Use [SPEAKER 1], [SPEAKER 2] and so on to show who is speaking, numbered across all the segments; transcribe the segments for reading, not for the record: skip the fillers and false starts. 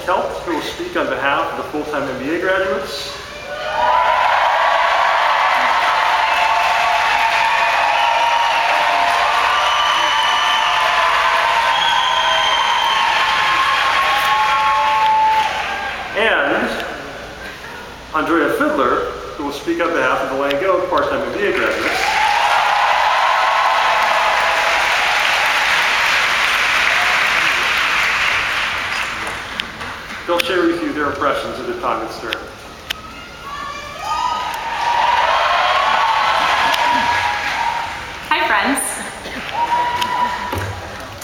[SPEAKER 1] Kelp, who will speak on behalf of the full-time MBA graduates. And Andrea Fiddler, who will speak on behalf of the Lango part-time MBA graduates. They'll share with you their impressions of the time at Stern.
[SPEAKER 2] Hi, friends.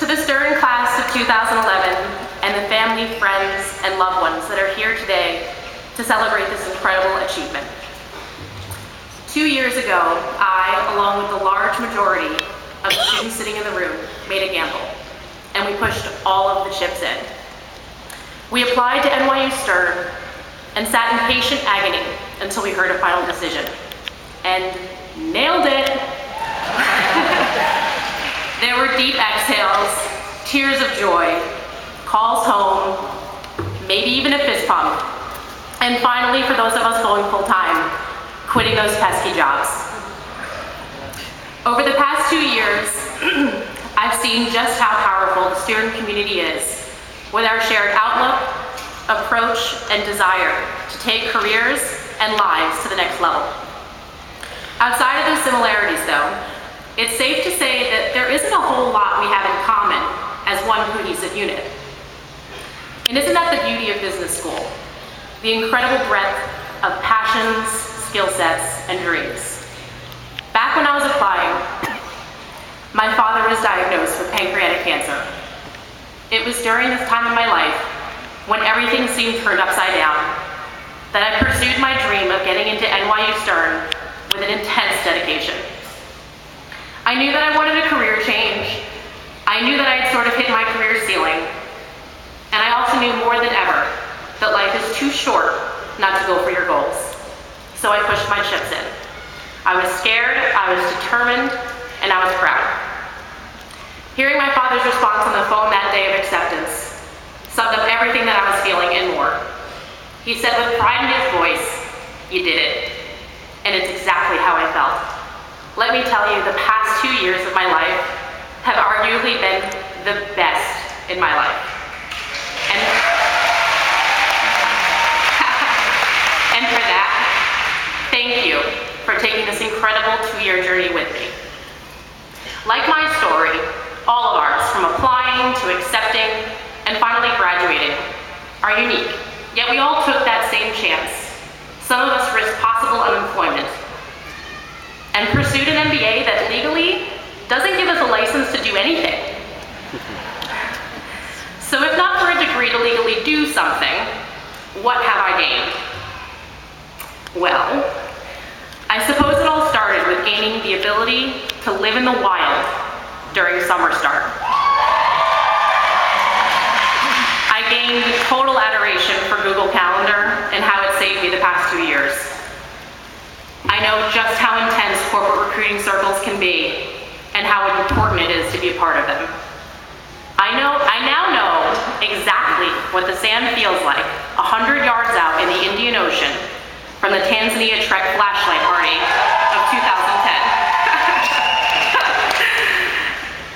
[SPEAKER 2] To the Stern class of 2011 and the family, friends, and loved ones that are here today to celebrate this incredible achievement. 2 years ago, I, along with the large majority of the students sitting in the room, made a gamble, and we pushed all of the chips in. We applied to NYU Stern and sat in patient agony until we heard a final decision. And nailed it! There were deep exhales, tears of joy, calls home, maybe even a fist pump. And finally, for those of us going full-time, quitting those pesky jobs. Over the past 2 years, I've seen just how powerful the student community is with our shared outlook, approach, and desire to take careers and lives to the next level. Outside of those similarities, though, it's safe to say that there isn't a whole lot we have in common as one cohesive unit. And isn't that the beauty of business school? The incredible breadth of passions, skill sets, and dreams. Back when I was applying, my father was diagnosed with pancreatic cancer. It was during this time in my life, when everything seemed turned upside down, that I pursued my dream of getting into NYU Stern with an intense dedication. I knew that I wanted a career change. I knew that I had sort of hit my career ceiling. And I also knew more than ever that life is too short not to go for your goals. So I pushed my chips in. I was scared, I was determined, and I was proud. Hearing my father's response on the phone that day of acceptance summed up everything that I was feeling and more. He said with pride in his voice, "You did it." And it's exactly how I felt. Let me tell you, the past 2 years of my life have arguably been the best in my life. And for that, thank you for taking this incredible 2-year journey with me. Like my story, all of ours, from applying to accepting and finally graduating, are unique. Yet we all took that same chance. Some of us risked possible unemployment and pursued an MBA that legally doesn't give us a license to do anything. So if not for a degree to legally do something, what have I gained? Well, I suppose it all started with gaining the ability to live in the wild during summer start. I gained total adoration for Google Calendar and how it saved me the past 2 years. I know just how intense corporate recruiting circles can be and how important it is to be a part of them. I now know exactly what the sand feels like 100 yards out in the Indian Ocean from the Tanzania Trek flashlight party of 2010.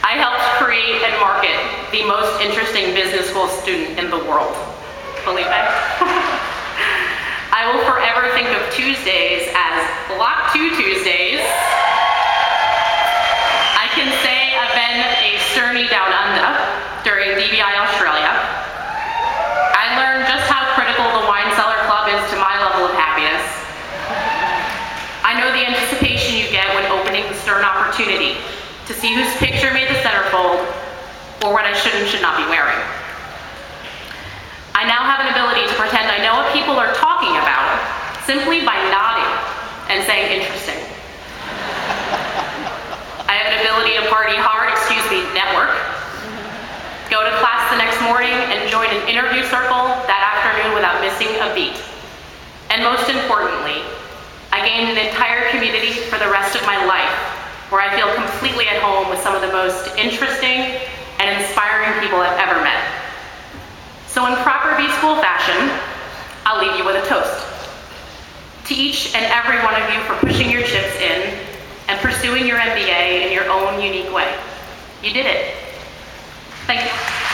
[SPEAKER 2] I helped create and market the most interesting business school student in the world. Felipe? I will forever think of Tuesdays as Block 2 Tuesdays. I can say I've been a Sternie down under during DBI Australia. I learned just how critical the Wine Cellar Club is to my level of happiness. I know the anticipation you get when opening the Stern opportunity to see whose picture made the centerfold or what I should and should not be wearing. I now have an ability to pretend I know what people are talking about simply by nodding and saying interesting. I have an ability to party hard, network, go to class the next morning and join an interview circle that afternoon without missing a beat. And most importantly, I gained an entire community for the rest of my life, where I feel completely at home with some of the most interesting and inspiring people I've ever met. So in proper B-School fashion, I'll leave you with a toast. To each and every one of you for pushing your chips in and pursuing your MBA in your own unique way. You did it. Thank you.